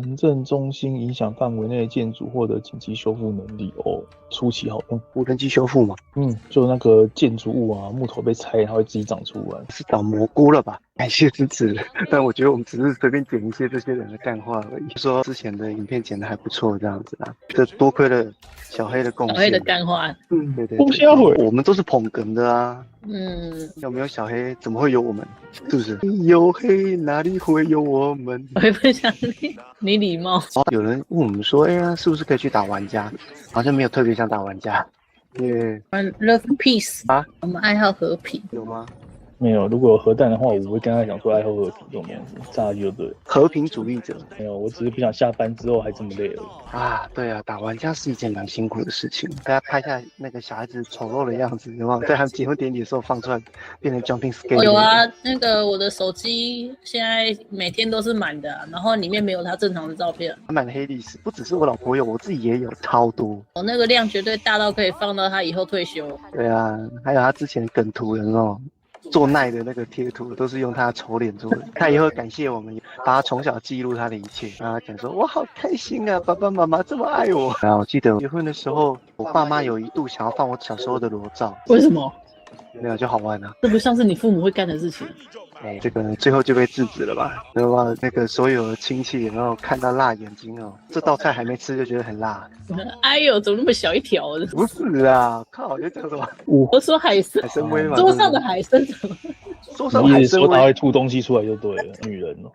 行政中心影响范围内的建筑获得紧急修复能力哦，初期好用。无人机修复嘛，就那个建筑物啊，木头被拆，它会自己长出来。是长蘑菇了吧？感谢支持，但我觉得我们只是随便剪一些这些人的干话而已。说之前的影片剪得还不错，这样子啊，这多亏了小黑的贡献。小黑的干话，对对不销毁，我们都是捧哏的啊。有没有小黑，怎么会有我们？是不是？有黑哪里会有我们？我也不想你礼貌。有人问我们说，哎呀，是不是可以去打玩家？好像没有特别想打玩家，因为Love peace 啊，我们爱好和平。有吗？没有，如果有核弹的话，我会跟他讲说爱好和平这种东西，炸就对了。和平主义者没有，我只是不想下班之后还这么累而已。啊，对啊，打玩家是一件蛮辛苦的事情。大家拍下那个小孩子丑陋的样子，有没有？在他们结婚典礼的时候放出来，变成 jumping scare。有啊，那个我的手机现在每天都是满的然后里面没有他正常的照片。满黑历史，不只是我老婆有，我自己也有超多。我那个量绝对大到可以放到他以后退休。对啊，还有他之前的梗图，有没有？做奈的那个贴图都是用他的丑脸做的，他以后感谢我们，把他从小记录他的一切，然后讲说我好开心啊，爸爸妈妈这么爱我。然后我记得结婚的时候，我爸妈有一度想要放我小时候的裸照，为什么？没有就好玩啊。这不像是你父母会干的事情。这个最后就被制止了吧？然后那个所有的亲戚，然后看到辣眼睛哦，这道菜还没吃就觉得很辣。哎呦，怎么那么小一条？不是啊，靠，就叫什么？我说海参，海参崴嘛，桌上的海参怎么？桌上的海参崴，说他会吐东西出来就对了，女人哦。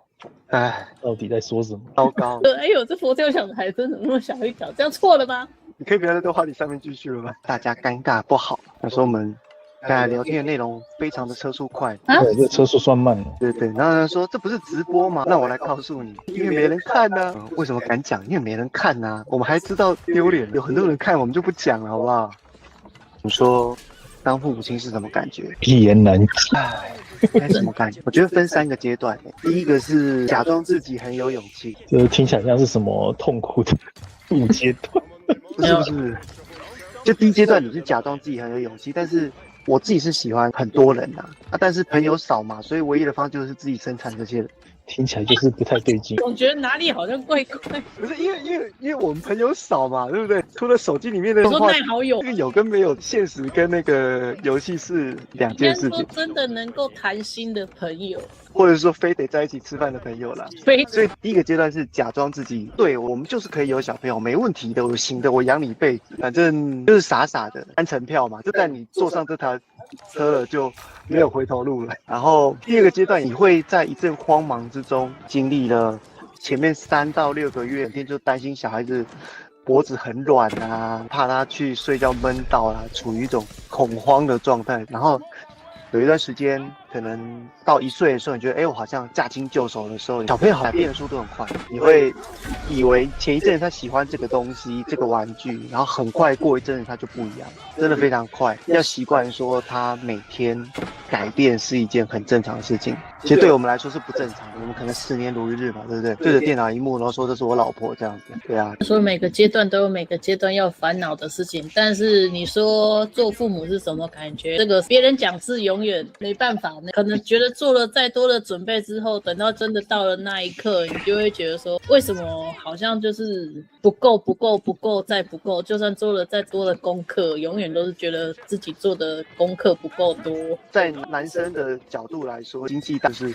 哎，到底在说什么？糟糕！哎呦，这佛跳墙的海参怎么那么小一条？这样错了吗？你可以不要在这个话题上面继续了吗？大家尴尬不好。他说我们刚才聊天的内容非常的车速快，对，这车速算慢了。对对。然后他说这不是直播吗？那我来告诉你，因为没人看呢、为什么敢讲？因为没人看呢、我们还知道丢脸，有很多人看，我们就不讲了，好不好？你说当父母亲是什么感觉？一言难尽。唉，该什么感觉？我觉得分3个阶段。第一个是假装自己很有勇气，这听起来像是什么痛苦的第阶段。不是不是，就第一阶段你是假装自己很有勇气，但是我自己是喜欢很多人但是朋友少嘛，所以唯一的方式就是自己生产这些人。听起来就是不太对劲。总觉得哪里好像怪怪。不是因为我们朋友少嘛，对不对？除了手机里面的我说话，赖好友这，个有跟没有，现实跟那个游戏是两应该说件事情，真的能够谈心的朋友，或者说非得在一起吃饭的朋友啦。非所以第一个阶段是假装自己，对我们就是可以有小朋友，没问题的，我行的，我养你一辈子，反正就是傻傻的单程票嘛，就带你坐上这台车了就没有回头路了。然后第二个阶段，你会在一阵慌忙之中经历了前面3到6个月，每天就担心小孩子脖子很软啊，怕他去睡觉闷到啊，处于一种恐慌的状态。然后有一段时间，可能到1岁的时候，你觉得，我好像驾轻就熟的时候，小朋友改变的速度很快，你会以为前一阵子他喜欢这个东西、这个玩具，然后很快过一阵子他就不一样，真的非常快。要习惯说他每天改变是一件很正常的事情。其实对我们来说是不正常的，我们可能10年如一日嘛，对不对？对着电脑荧幕，然后说这是我老婆这样子，对啊。说每个阶段都有每个阶段要烦恼的事情，但是你说做父母是什么感觉？这个别人讲是永远没办法，可能觉得做了再多的准备之后，等到真的到了那一刻，你就会觉得说，为什么好像就是不够、不够、不够再不够？就算做了再多的功课，永远都是觉得自己做的功课不够多。在男生的角度来说，经济就是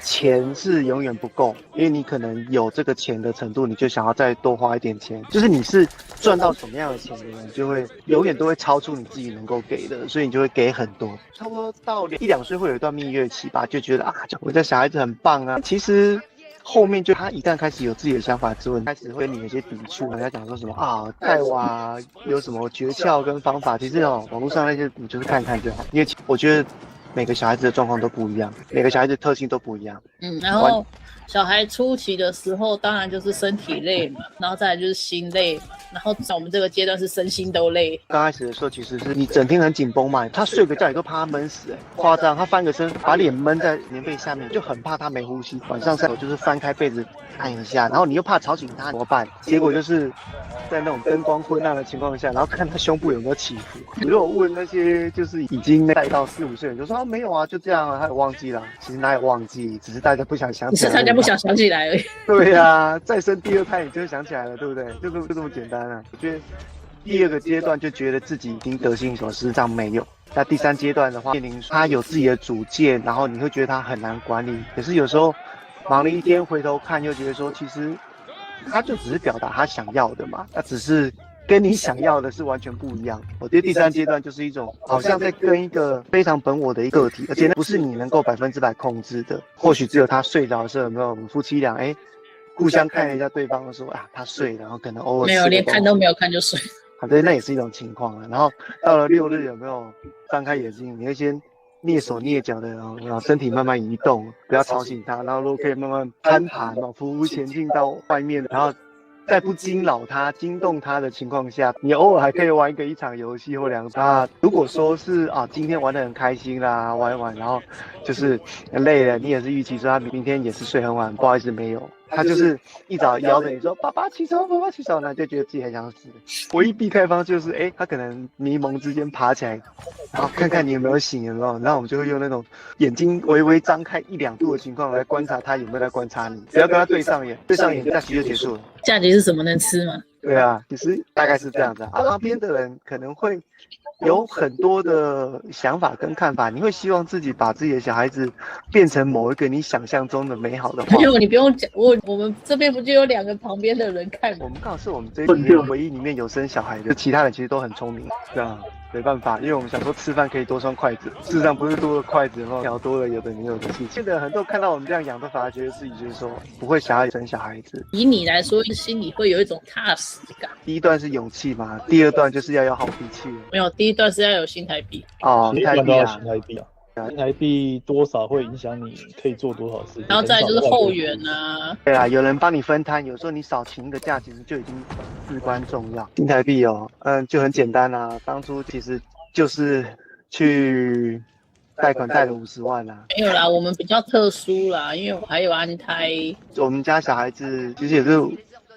钱是永远不够，因为你可能有这个钱的程度，你就想要再多花一点钱。就是你是赚到什么样的钱的人，就会永远都会超出你自己能够给的，所以你就会给很多。差不多到1、2岁会有一段蜜月期吧，就觉得我家小孩子很棒啊。其实后面就他一旦开始有自己的想法之后，开始会跟你有些抵触，人家讲说什么带娃有什么诀窍跟方法，其实网络上那些你就是看看就好，因为我觉得每个小孩子的状况都不一样，每个小孩子的特性都不一样。然后小孩初期的时候，当然就是身体累嘛，然后再来就是心累，然后在我们这个阶段是身心都累。刚开始的时候，其实是你整天很紧绷嘛，他睡个觉你都怕他闷死，夸张，他翻个身把脸闷在棉被下面，就很怕他没呼吸。晚上就是翻开被子按一下，然后你又怕吵醒他怎么办？结果就是在那种灯光昏暗的情况下，然后看他胸部有没有起伏。如果问那些就是已经带到4、5岁的人，就说没有啊，就这样啊，他也忘记了。其实哪有忘记，只是大家不想想起来。只是大家不想想起来而已。对啊，再生第2胎你就会想起来了，对不对？就这么简单啊。我觉得第2个阶段就觉得自己已经得心应手，事实上没有。那第3阶段的话，面临他有自己的主见，然后你会觉得他很难管理。可是有时候忙了一天，回头看又觉得说，其实他就只是表达他想要的嘛，那只是跟你想要的是完全不一样。我觉得第3阶段就是一种好像在跟一个非常本我的一个个体，而且那不是你能够100%控制的。或许只有他睡着的时候，有没有夫妻俩互相看了一下对方说啊，他睡了，然后可能偶尔没有，连看都没有看就睡。好的，那也是一种情况啊。然后到了6日，有没有张开眼睛？你会先蹑手蹑脚的，然后身体慢慢移动，不要吵醒他。然后如果可以慢慢攀爬，匍匐前进到外面，然后在不惊扰他、惊动他的情况下，你偶尔还可以玩一场游戏或2场。如果说是今天玩得很开心啦，玩一玩，然后就是累了，你也是预期说他明天也是睡很晚，不好意思没有。他就是一早摇着你说爸爸起床，爸爸起床，那就觉得自己很想死。唯一避开方就是他可能迷蒙之间爬起来，然后看看你有没有醒，有没有？然后我们就会用那种眼睛微微张开1、2度的情况来观察他有没有在观察你，不要跟他对上眼，对上眼假期就结束了。假期是什么能吃吗？对啊，其实大概是这样子啊。旁边的人可能会有很多的想法跟看法，你会希望自己把自己的小孩子变成某一个你想象中的美好的画面。没有，你不用讲，我们这边不就有2个旁边的人看吗？我们刚好是我们这一里面唯一里面有生小孩的，其他人其实都很聪明，对啊。没办法，因为我们想说吃饭可以多双筷子，事实上不是多了筷子，然后多了有的没有的事情。现在很多人看到我们这样养，都反而觉得自己就是说不会想要生小孩子。以你来说，心里会有一种踏实感。第1段是勇气嘛，第2段就是要有好脾气。没有，第1段是要有新台币。新台币啊，新台币啊。新台币多少会影响你可以做多少事情，然后再就是后援啊。对啊，有人帮你分摊，有时候你少请一个假，其实就已经至关重要。新台币就很简单啊，当初其实就是去贷款贷了50万啊。没有啦，我们比较特殊啦，因为我还有安胎。我们家小孩子其实也是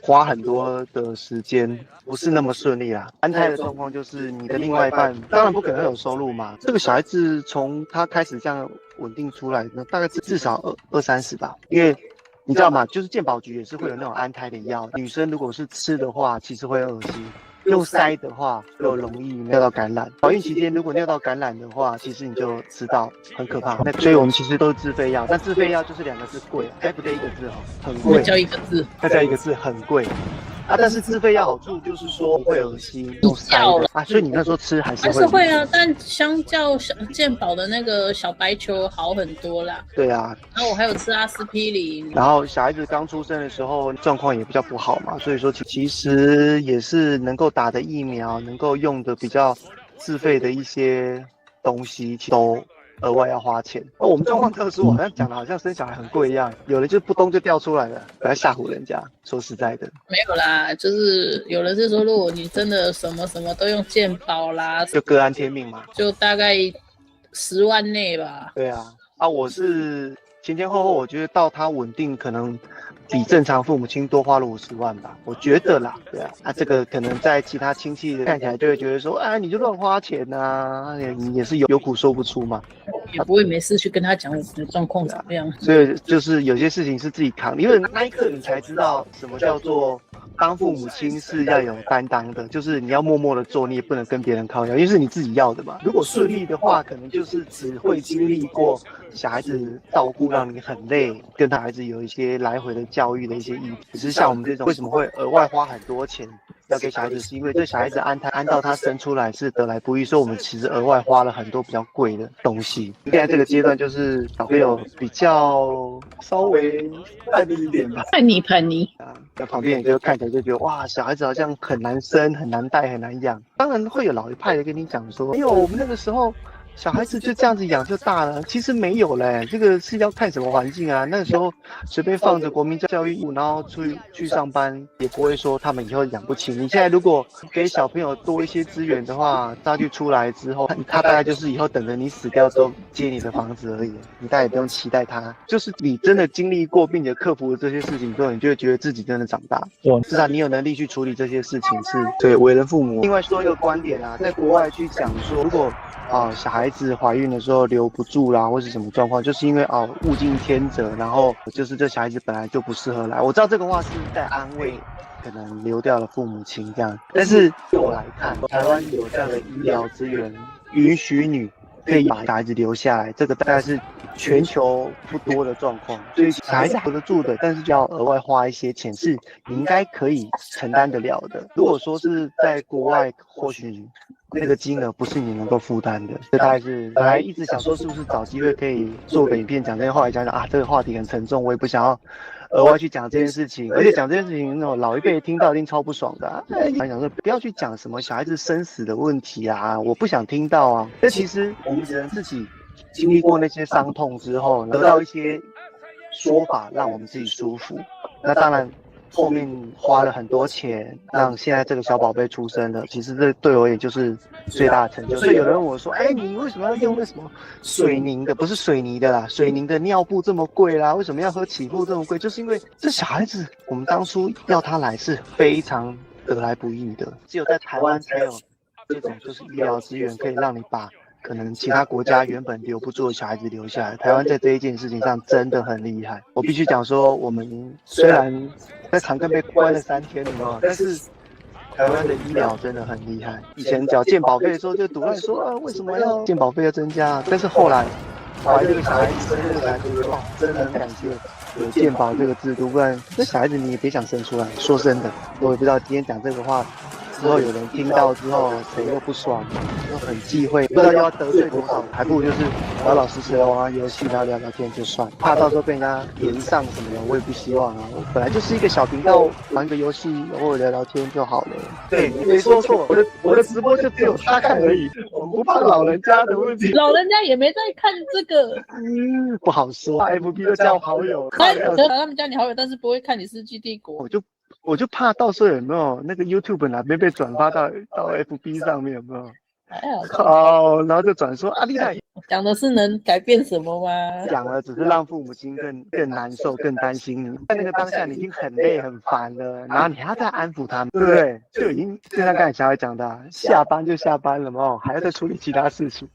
花很多的时间，不是那么顺利啦。安胎的状况就是你的另外一半当然不可能会有收入嘛。这个小孩子从他开始这样稳定出来，那大概至少20-30吧，因为你知道吗？就是健保局也是会有那种安胎的药，女生如果是吃的话，其实会恶心。用塞的话又容易尿道感染，怀孕期间如果尿道感染的话，其实你就知道很可怕。那所以我们其实都是自费药，但自费药就是2个字贵，不对1个字很贵，叫1个字，再叫1个字很贵。但是自费药好处就是说不会恶心，用塞的所以你那时候吃还是会啊，但相较健保的那个小白球好很多啦。对啊，然后我还有吃阿司匹林。然后小孩子刚出生的时候状况也比较不好嘛，所以说其实也是能够打的疫苗，能够用的比较自费的一些东西都额外要花钱。我们状况特殊，好像讲的好像生小孩很贵一样，有人就扑通就掉出来了，不要吓唬人家。说实在的，没有啦，就是有人是说，如果你真的什么都用健保啦，就各安天命嘛，就大概10万内吧。对啊，我是前后，我觉得到他稳定可能比正常父母亲多花了50万吧，我觉得啦，对啊，这个可能在其他亲戚看起来就会觉得说，你就乱花钱啊，你也是有苦说不出嘛，也不会没事去跟他讲我的状况怎么样，所以就是有些事情是自己扛，因为那一刻你才知道什么叫做当父母亲是要有担当的，就是你要默默的做，你也不能跟别人靠腰，因为是你自己要的嘛。如果顺利的话，可能就是只会经历过小孩子照顾让你很累，跟他孩子有一些来回的教育的一些议题。只是像我们这种为什么会额外花很多钱要给小孩子，是因为这小孩子安到他生出来是得来不易，所以我们其实额外花了很多比较贵的东西。现在这个阶段就是小朋友比较稍微叛逆一点吧，叛逆在旁边也就看起来就觉得哇，小孩子好像很难生、很难带、很难养。当然会有老一派的跟你讲说，我们那个时候小孩子就这样子养就大了，其实没有嘞，这个是要看什么环境啊。那时候随便放着国民教育，然后去上班，也不会说他们以后养不起。你现在如果给小朋友多一些资源的话，他就出来之后，他大概就是以后等着你死掉之后接你的房子而已，你大概也不用期待他。就是你真的经历过并且克服了这些事情之后，你就会觉得自己真的长大，至少你有能力去处理这些事情，是对为人父母。另外说一个观点啊，在国外去讲说，如果小孩子怀孕的时候留不住啦，或是什么状况，就是因为物竞天择，然后就是这小孩子本来就不适合来。我知道这个话是在安慰可能流掉了父母亲这样，但是对我来看，台湾有这样的医疗资源，允许你可以把小孩子留下来，这个大概是全球不多的状况，所以小孩子留得住的，但是就要额外花一些钱，是你应该可以承担得了的。如果说是在国外，或许那个金额不是你能够负担的。这大概是本来一直想说是不是找机会可以做个影片讲这些话，讲讲这个话题很沉重，我也不想要额外去讲这件事情，而且讲这件事情那种老一辈听到一定超不爽的想说不要去讲什么小孩子生死的问题啊，我不想听到啊。这其实我们只能自己经历过那些伤痛之后，得到一些说法让我们自己舒服。那当然后面花了很多钱让现在这个小宝贝出生了，其实这对我也就是最大的成就。所以有人问我说，你为什么要用那什么水凝的，不是水泥的啦，水凝的尿布这么贵啦，为什么要喝起布这么贵？就是因为这小孩子我们当初要他来是非常得来不易的，只有在台湾才有这种就是医疗资源可以让你把可能其他国家原本留不住的小孩子留下来。台湾在这一件事情上真的很厉害。我必须讲说，我们虽然在长庚被关了3天了，但是台湾的医疗真的很厉害。以前缴健保费的时候就堵乱说为什么要健保费要增加？但是后来怀这个小孩子，生这个小孩子，真的很感谢有健保这个制度，不然这小孩子你也别想生出来。说真的，我也不知道今天讲这个话之后有人听到之后谁又不爽，又很忌讳，不知道要得罪多少，还不如就是老老实实的玩玩游戏，然后聊聊天就算，怕到时候被人家延上什么的，我也不希望啊。我本来就是一个小频道，玩个游戏偶尔聊聊天就好了。对，你没说错，我的直播就只有他看而已，我们不怕老人家的问题。老人家也没在看这个，不好说。FB 都加我好友，他们加你好友，但是不会看你世纪帝国。我就怕到时候有没有那个 YouTube 哪边被转发到 FB 上面有没有？靠，然后就转说你来讲的是能改变什么吗？讲了只是让父母亲更难受、更担心你。在那个当下，你已经很累很烦了，然后你还要再安抚他们，对不对？就已经就像刚才小孩讲的，下班就下班了嘛，还要再处理其他事情。